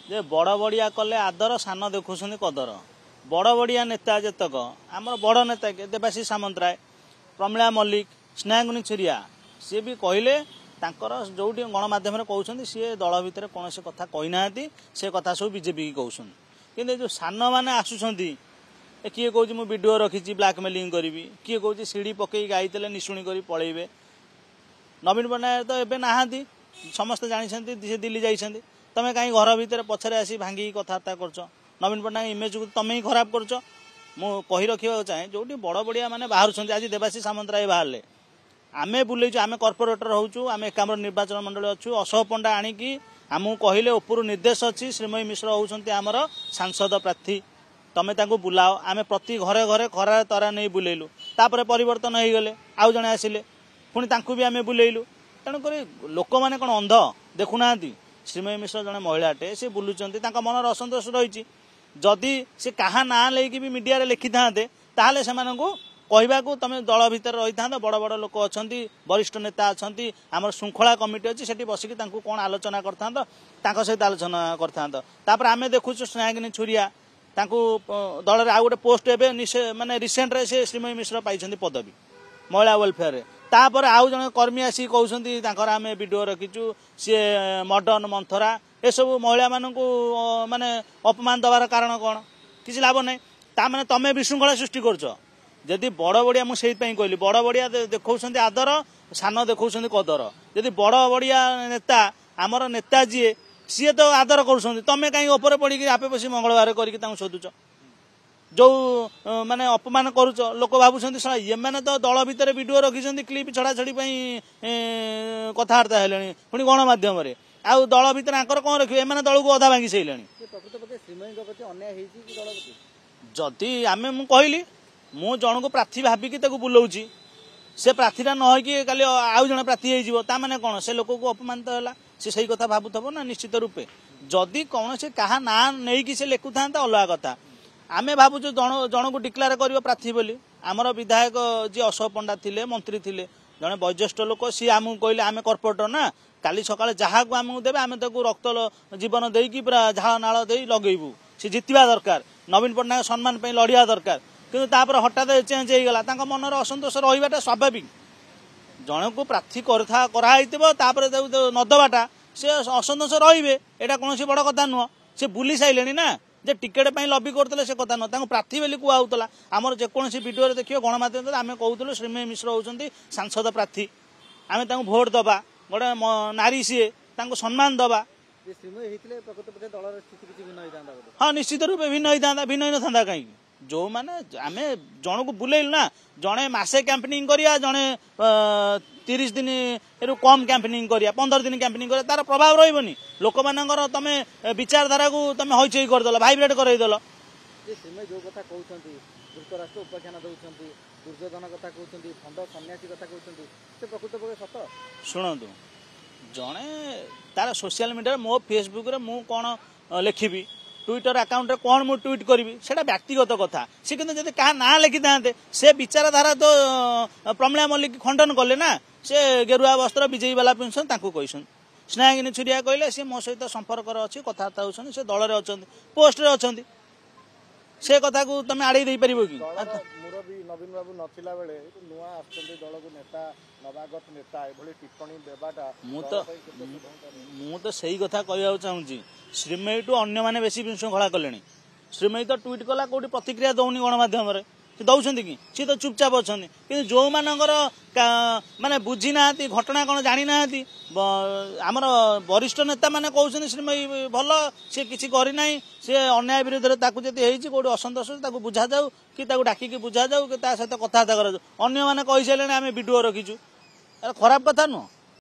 जे बड़ बड़िया कले आदर सान देखुं कदर बड़ बड़िया नेता जेतक आमर बड़ नेता देवाशीष सामंतराय प्रमिला मल्लिक स्नेहांगिनी छुरिया सी भी कहले जो गणमाध्यम कहते सी दल भितर कौन कथा कहीना से कथा सब बीजेपी की कहते कि जो सान मैंने आसुँच किए कौन मुझे वीडियो रखी ब्लाकमेलिंग करी किए कौन सीढ़ी पकई गाईते निशुणी कर पलैबे नवीन पट्टनायक तो एवं नहांती समस्त जानते सी दिल्ली जाइए तमें कहीं घर भितर पछरे आसी भांगी कथबार्ता कर नवीन पट्टनायक इमेज को तुम ही खराब कर कही रखा चाहे जो बड़ बड़िया मैंने बाहर आज देवाशीष सामंतराय बाहर आमे बुलेचु आमे कॉर्पोरेटर होचु आमे एकाम्र निर्वाचन मंडल अच्छु अशोक पंडा आनिकी आमको कहले उपर निर्देश अच्छी श्रीमयी मिश्र होउछन्ति आमर सांसद प्रार्थी तमें तांको बुलाओ आमे प्रति घरे घरे खरा तरा नहीं बुलेलु तापर परिवर्तन हो गले आउ जने आसिले पुणी तांको भी आमे बुलेलु तेणुक लोक मैंने कौन अंध देखुना श्रीमयी मिश्र जड़े महिलाटे सी बुलूचंती मनर असंतोष रही जदि से क्या ना लेकिन भी मीडिया रे लिखि थांते ताहले सेमानंकु कहवाकू तुम दल भितर रही था बड़ बड़ लोक अच्छा वरिष्ठ नेता अच्छा आम श्रृंखला कमिटी अच्छी से बसिकी कौन आलोचना कर सहित आलोचना कर आम देखु स्नेहांगिनी छुरिया दल आउ गोटे पोस्ट एवं मानने रिसेंट से श्रीमयी मिश्र पाई पदवी महिला वेलफेयर तापर आउ जन कर्मी आसी कहते आम वीडियो रखीचु सी मडर्न मंथरा ये सब महिला मानक माने अपमान दबार कारण कौन किसी लाभ ना ताने तमें विशृंखला सृष्टि करछ जदि बड़ बड़िया मुझे कहली बड़ बड़िया देखा आदर सान देखा कदर जदि बड़ बड़िया नेता आमर नेता जी सी तो आदर कर तमें कहीं उपर पड़ी आपे बस मंगलवार करके शोधुच जो माने अपमान करुच लोक भावुं ये मैंने तो दल भितर वीडियो रखी क्लिप छड़ा छड़ी कथबार्ता है पुणी गणमाध्यम आउ दल भितर आंकर कौन रखिए एम दल को अधा भांगी सारे जदि आम कहली मु जन को प्रार्थी भाविकी बुलाऊँ से प्रार्थीटा न होगी खाली आउ जन प्रार्थी होने कौन से लोक को अपमानित है सी सही कथा भावुव ना निश्चित रूपे जदि कौन से क्या ना नहीं से लिखुता अलग कथा आमे भावुँ जन को डिक्लेयर कर प्रार्थी बोली आमर विधायक जी अशोक पंडा थिले मंत्री थिले जड़े वयोज्येष्ठ लोक सी आमको कहले आम कॉर्पोरेटर ना काली सकाଳେ जहाँ आमको देवे आम रक्त जीवन देकी पूरा झाड़ नाल दे लगेबू सी जितवा दरकार नवीन पट्टनायक सम्मान लड़िया दरकार किंतु तापर हठात चेंज हो गला मनर असंतोष रहीटा स्वाभाविक जन को प्रार्थी कराइपर नदबाटा से असंतोष रे यहाँ कौन बड़ कथा नुह से बुली सारे ना जे टिकेट लबी करते से कथा नुह प्रार्थी बोली कहला आमर जेकोसी वीडियो देखिए गणमाध्यम आम कहूँ श्रीमयी मिश्र होती सांसद प्रार्थी आम भोट दबा गोटे नारी सी सम्मान दबा हाँ निश्चित रूप भिन्न होता भिन्न ही ना कहीं जो माने आम जन को बुलेलु ना जड़े मसे कैंपेनिंग करिया जड़े 30 दिन कम कैंपेनिंग करिया 15 दिन कैंपेनिंग करिया तार प्रभाव रही लोक मानकर तमे विचारधारा को तमे हईचई करदेल भाइब्रेट करदेल जो कथा कहते धृतराष्ट्र उपाख्यान दौरान दुर्योधन कथा कहते खंड सन्यासी कथा कहते से प्रकृत पक्ष सत शुणु जड़े तार सोशल मीडिया मो फेसबुक रे मु कौन लिखी ट्विटर अकाउंट रे कौन मु ट्वीट करी सेटा व्यक्तिगत कथा सी किंतु जब क्या ना लिखि था से विचारधारा तो प्रमिला मल्लिक खंडन कले ना से गेरुआ वस्त्र विजयी वाला पिंधुन कहसन स्नेहांगिनी छुरिया कहले सी मो सहित संपर्क अच्छी कथबार्ता होती से दल अच्छा पोस्ट रे अच्छा से कथा को तुम आड़े दे पार कि मुरबी नवीन बाबू नथिला बेले नुआ आछंती दल को नेता नवागत नेता एभली टिप्पणी देबाटा मु तो सही कथा कहवा चाहूँगी श्रीमयी टू अन्य माने बेसी विशृंखला कले श्रीमयी तो ट्वीट कला कौटी प्रतिक्रिया दौनी गणमाध्यम दौरान कि सी तो चुपचाप अच्छा कि जो मानकर माने बुझी ना घटना कौन जानी ना आमर वरिष्ठ नेता माने कहते श्रीमयी भल सी किसी करना सी अन्याय विरोध में कौटी असंतोष बुझा जाऊ कि डाकिकी बुझा जाऊ कि सहित कथबार्ता कर अन्य मैंने कही सारे आम वीडियो रखीचु खराब कथा नुह।